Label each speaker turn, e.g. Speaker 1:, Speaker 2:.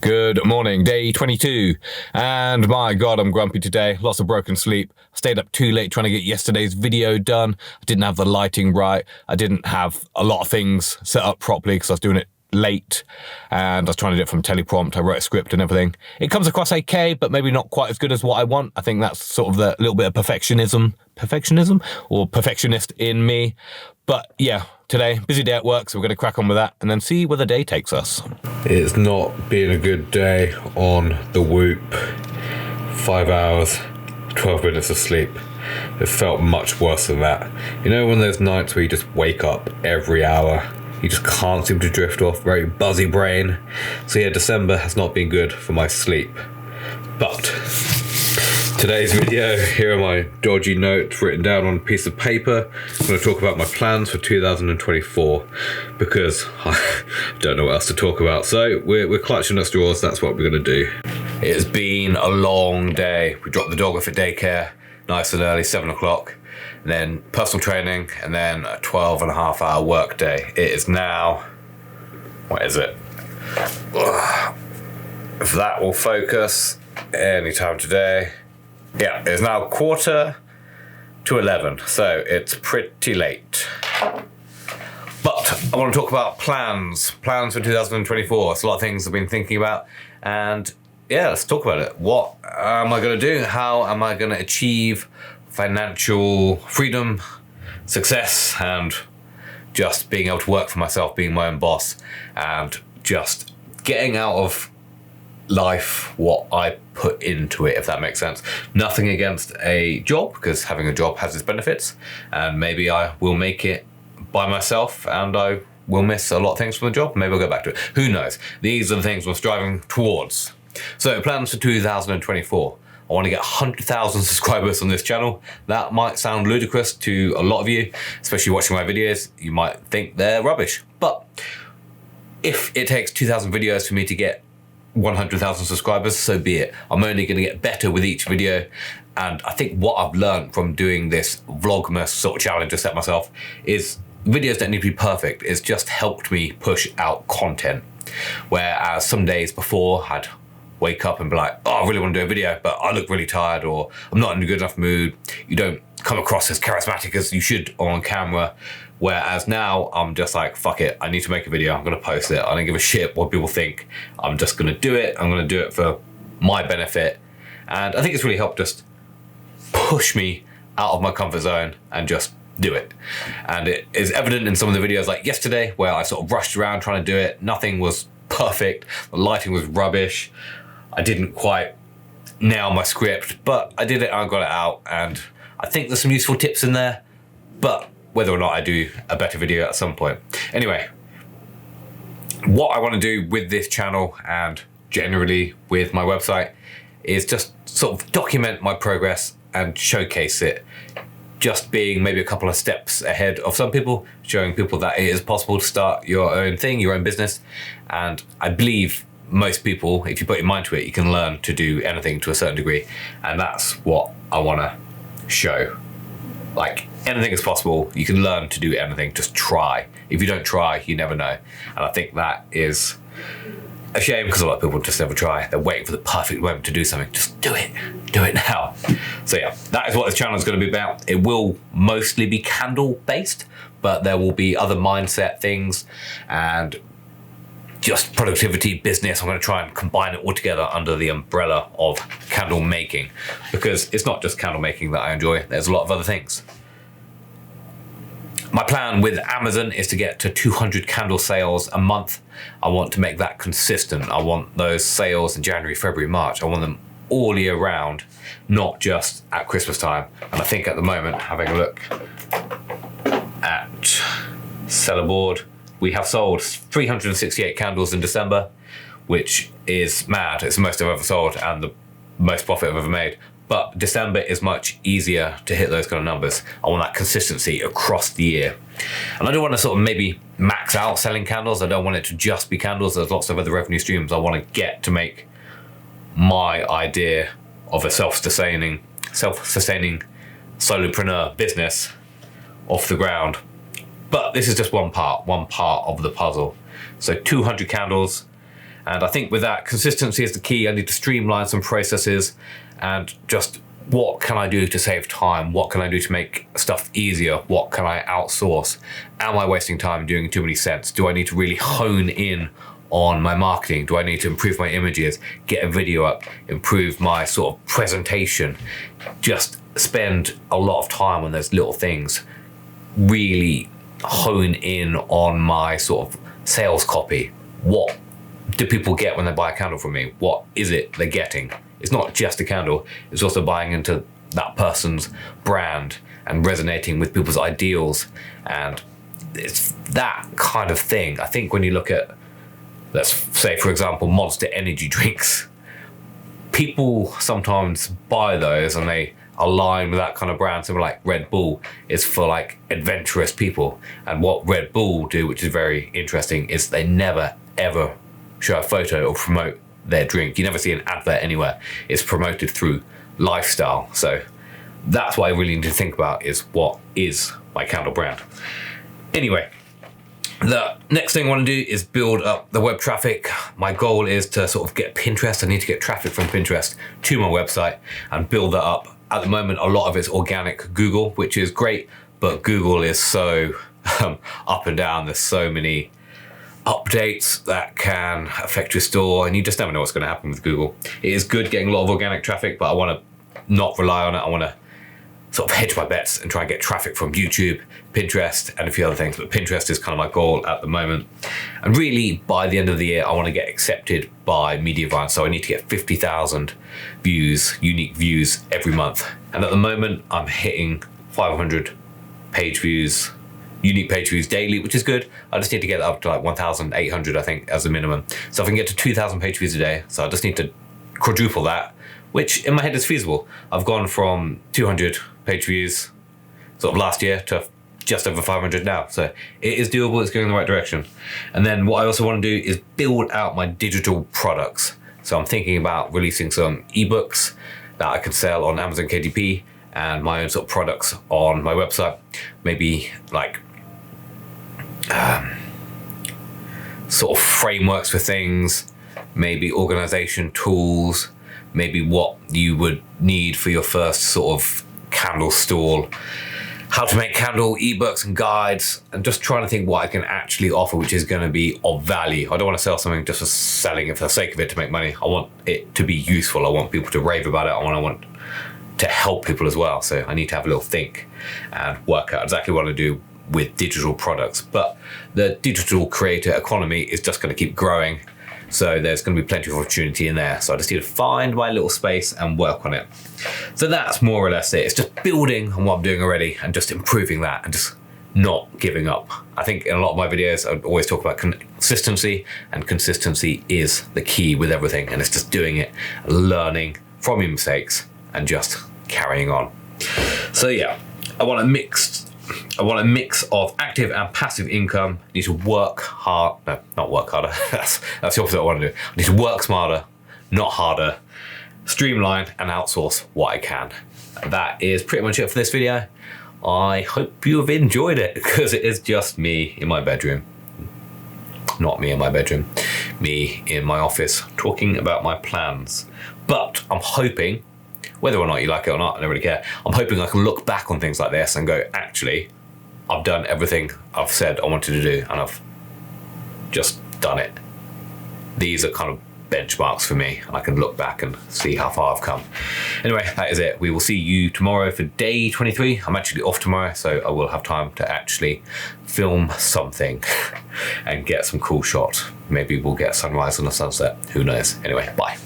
Speaker 1: Good morning, day 22, and my God, I'm grumpy today. Lots of broken sleep. Stayed up too late trying to get yesterday's video done. I didn't have the lighting right. I didn't have a lot of things set up properly because I was doing it late, and I was trying to do it from teleprompt. I wrote a script and everything. It comes across okay, but maybe not quite as good as what I want. I think that's sort of the little bit of perfectionism or perfectionist in me. But yeah, today, busy day at work, so we're going to crack on with that and then see where the day takes us.
Speaker 2: It's not been a good day on the Whoop. 5 hours, 12 minutes of sleep. It felt much worse than that. You know, one of those nights where you just wake up every hour. You just can't seem to drift off, very buzzy brain. So yeah, December has not been good for my sleep. But today's video, here are my dodgy notes written down on a piece of paper. I'm going to talk about my plans for 2024 because I don't know what else to talk about. So we're clutching at straws, that's what we're going to do.
Speaker 1: It has been a long day. We dropped the dog off at daycare, nice and early, 7 o'clock. And then personal training, and then a 12.5-hour work day. It is now, what is it? If that will focus anytime today. Yeah, it's now 11:15, so it's pretty late. But I want to talk about plans for 2024. It's a lot of things I've been thinking about, and yeah, let's talk about it. What am I going to do? How am I going to achieve financial freedom, success, and just being able to work for myself, being my own boss, and just getting out of life what I put into it, if that makes sense. Nothing against a job, because having a job has its benefits, and maybe I will make it by myself and I will miss a lot of things from the job. Maybe I'll go back to it. Who knows? These are the things we're striving towards. So plans for 2024. I want to get 100,000 subscribers on this channel. That might sound ludicrous to a lot of you, especially watching my videos. You might think they're rubbish. But if it takes 2,000 videos for me to get 100,000 subscribers, so be it. I'm only going to get better with each video. And I think what I've learned from doing this Vlogmas sort of challenge I set myself is videos don't need to be perfect. It's just helped me push out content. Whereas some days before I'd wake up and be like, oh, I really want to do a video, but I look really tired, or I'm not in a good enough mood. You don't come across as charismatic as you should on camera. Whereas now I'm just like, fuck it, I need to make a video, I'm gonna post it. I don't give a shit what people think. I'm just gonna do it. I'm gonna do it for my benefit. And I think it's really helped just push me out of my comfort zone and just do it. And it is evident in some of the videos like yesterday where I sort of rushed around trying to do it. Nothing was perfect. The lighting was rubbish. I didn't quite nail my script, but I did it and I got it out, and I think there's some useful tips in there, but whether or not I do a better video at some point. Anyway, what I want to do with this channel and generally with my website is just sort of document my progress and showcase it, just being maybe a couple of steps ahead of some people, showing people that it is possible to start your own thing, your own business. And I believe most people, if you put your mind to it, you can learn to do anything to a certain degree. And that's what I want to show. Like, anything is possible. You can learn to do anything. Just try. If you don't try, you never know. And I think that is a shame, because a lot of people just never try. They're waiting for the perfect moment to do something. Just do it. Do it now. So yeah, that is what this channel is going to be about. It will mostly be candle based, but there will be other mindset things and just productivity, business. I'm going to try and combine it all together under the umbrella of candle making, because it's not just candle making that I enjoy. There's a lot of other things. My plan with Amazon is to get to 200 candle sales a month. I want to make that consistent. I want those sales in January, February, March. I want them all year round, not just at Christmas time. And I think at the moment, having a look at seller board, we have sold 368 candles in December, which is mad. It's the most I've ever sold and the most profit I've ever made. But December is much easier to hit those kind of numbers. I want that consistency across the year. And I don't want to sort of maybe max out selling candles. I don't want it to just be candles. There's lots of other revenue streams I want to get to make my idea of a self-sustaining solopreneur business off the ground. But this is just one part of the puzzle. So 200 candles, And I think with that, consistency is the key. I need to streamline some processes and just what can I do to save time? What can I do to make stuff easier? What can I outsource? Am I wasting time doing too many cents? Do I need to really hone in on my marketing? Do I need to improve my images, get a video up, improve my sort of presentation? Just spend a lot of time on those little things. Really hone in on my sort of sales copy. What do people get when they buy a candle from me? What is it they're getting? It's not just a candle, it's also buying into that person's brand and resonating with people's ideals. And it's that kind of thing. I think when you look at, let's say, for example, Monster energy drinks, people sometimes buy those and they align with that kind of brand. Something like Red Bull is for like adventurous people. And what Red Bull do, which is very interesting, is they never ever show a photo or promote their drink. You never see an advert anywhere. It's promoted through lifestyle. So that's what I really need to think about, is what is my candle brand. Anyway, the next thing I want to do is build up the web traffic. My goal is to sort of get Pinterest. I need to get traffic from Pinterest to my website and build that up. At the moment, a lot of it's organic Google, which is great, but Google is so up and down. There's so many updates that can affect your store, and you just never know what's going to happen with Google. It is good getting a lot of organic traffic, but I want to not rely on it. I want to sort of hedge my bets and try and get traffic from YouTube, Pinterest, and a few other things. But Pinterest is kind of my goal at the moment. And really, by the end of the year, I want to get accepted by Mediavine. So I need to get 50,000 views, unique views every month. And at the moment, I'm hitting 500 page views, unique page views daily, which is good. I just need to get up to like 1,800, I think, as a minimum. So if I can get to 2,000 page views a day, so I just need to quadruple that, which in my head is feasible. I've gone from 200 page views sort of last year to just over 500 now. So it is doable, it's going in the right direction. And then what I also want to do is build out my digital products. So I'm thinking about releasing some ebooks that I could sell on Amazon KDP and my own sort of products on my website. Maybe like sort of frameworks for things, maybe organization tools, maybe what you would need for your first sort of candle stall, how to make candle ebooks and guides, and just trying to think what I can actually offer which is going to be of value. I don't want to sell something just for selling it for the sake of it to make money. I want it to be useful. I want people to rave about it. I want to help people as well. So I need to have a little think and work out exactly what I do with digital products. But the digital creator economy is just going to keep growing. So there's going to be plenty of opportunity in there. So I just need to find my little space and work on it. So that's more or less it. It's just building on what I'm doing already and just improving that and just not giving up. I think in a lot of my videos, I always talk about consistency, and consistency is the key with everything. And it's just doing it, learning from your mistakes and just carrying on. So yeah, I want a mix of active and passive income. I need to work hard. No, not work harder. That's the opposite of what I want to do. I need to work smarter, not harder. Streamline and outsource what I can. And that is pretty much it for this video. I hope you have enjoyed it, because it is just me in my bedroom. Not me in my bedroom. Me in my office talking about my plans. But I'm hoping, whether or not you like it or not, I don't really care. I'm hoping I can look back on things like this and go, actually, I've done everything I've said I wanted to do, and I've just done it. These are kind of benchmarks for me, and I can look back and see how far I've come. Anyway, that is it. We will see you tomorrow for day 23. I'm actually off tomorrow, so I will have time to actually film something and get some cool shots. Maybe we'll get a sunrise and a sunset. Who knows? Anyway, bye.